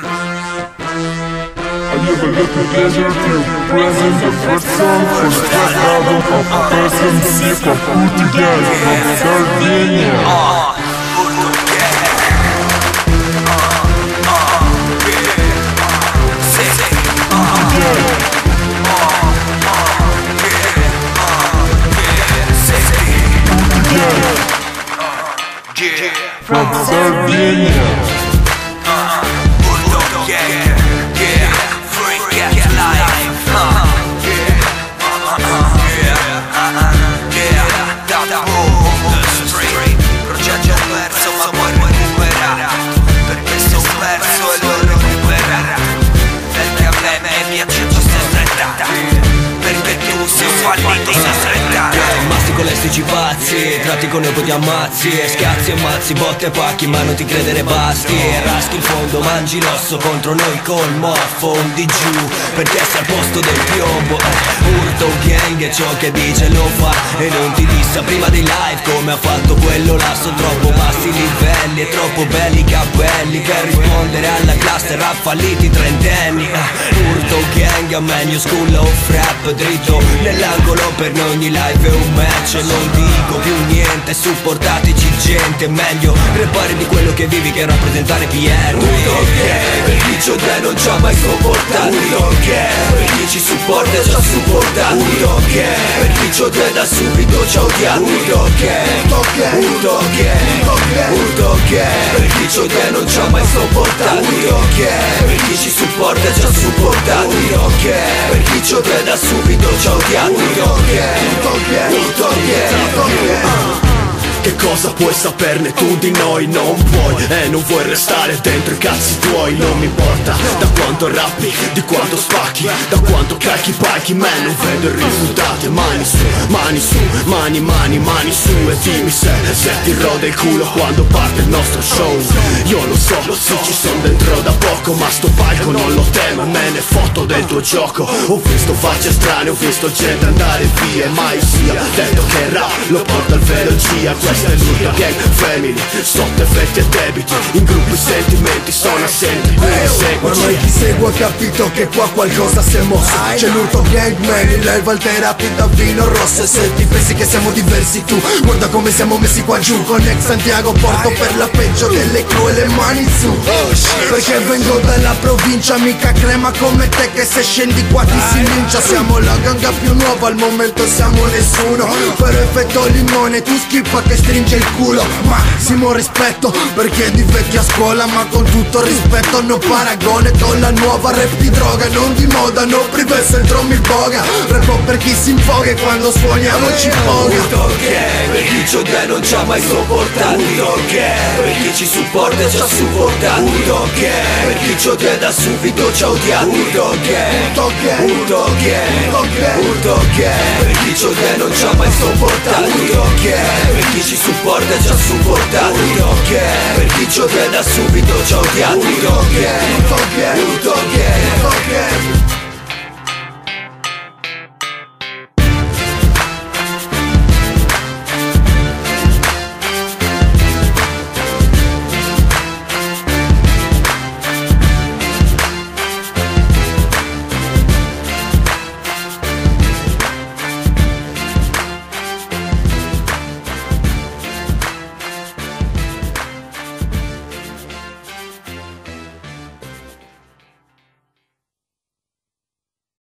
I have a little pleasure to present the first song for the first album of PSMC from Portugal, from Sardinia. From Sardinia. Progetto perso ma poi recuperare, perché sono perso e lo recuperare. Perché a me piace questa stretta, perché tu sei fallito in strettare. Mastico lessici pazzi, tratti con noi poi ti ammazzi. Scazzi e mazzi, botte e pacchi ma non ti credere basti. Raschi il fondo, mangi l'osso contro noi col moffo. Di giù, perché sei al posto del piombo. Urto gang è ciò che dice lo fa e non ti dissa prima dei live come ha fatto quello là. Sono troppo bassi i livelli e troppo belli i capelli per rispondere alla classe rap falliti trentenni. Urto gang a meglio school of rap, dritto nell'angolo per noi ogni live è un match. Non dico più niente, supportateci gente, meglio repare di quello che vivi che rappresentare PR. Urto gang, per chi c'ho te non ci ha mai sopportato. Urto gang, per chi ci supporta ci ha supportato. Urto gang, per chi c'ho te da subito ci ha odiato. Urto gang, Urto gang, Urto gang, per chi c'ho te non ci ha mai sopportato. Urto gang, per chi ci supporta ci ha supportato. Urto gang, per chi c'ho te da subito ci ha odiato. Urto gang, Urto gang. Che cosa puoi saperne tu di noi? Non puoi e non vuoi restare dentro i cazzi tuoi. Non mi importa da quanto rappi, di quanto spacchi, da quanto cacchi pacchi. Me non vedo i risultati. Mani su, mani su, mani su. E dimmi se ti rode il culo quando parte il nostro show. Io lo so, sì ci son dentro da poco, ma sto palco non lo temo, me ne fotto del tuo gioco. Ho visto facce strane, ho visto gente andare via, e mai sia detto che il rap lo porta al velogia. Questa è l'unica gang family, sotto effetti e debiti, in gruppi sentimenti sono assenti. Ormai chi segue ha capito che qua qualcosa si è mosso. C'è l'urto gangman, l'elva il therapy da vino rosso. E se ti pensi che siamo diversi tu, guarda come siamo messi qua giù. Con ex Santiago porto per la peggio delle cru e le mani su. Perché vengo dalla provincia, mica crema come te che se scendi qua ti si lincia. Siamo la ganga più nuova, al momento siamo nessuno. Per effetto limone tu schippa che stringe il culo. Massimo rispetto perché di vecchia scuola, ma con tutto rispetto non paragone. Con la nuova rap di droga, non di moda, no prives il drum il boga. Rap per chi si infoga e quando suoniamo ci poga. Urto gang, per chi c'ho te non ci ha mai sopportato. Urto gang, per chi ci supporta ci ha supportato. Urto gang, per chi c'ho te da subito ci ha odiato. Urto gang, Urto gang, Urto gang, per chi c'ho te non ci ha mai sopportato. Urto gang, per chi ci supporta ci ha supportato. Urto gang, per chi c'ho te da subito ci ha odiato. Urto gang, Urto gang, Urto gang.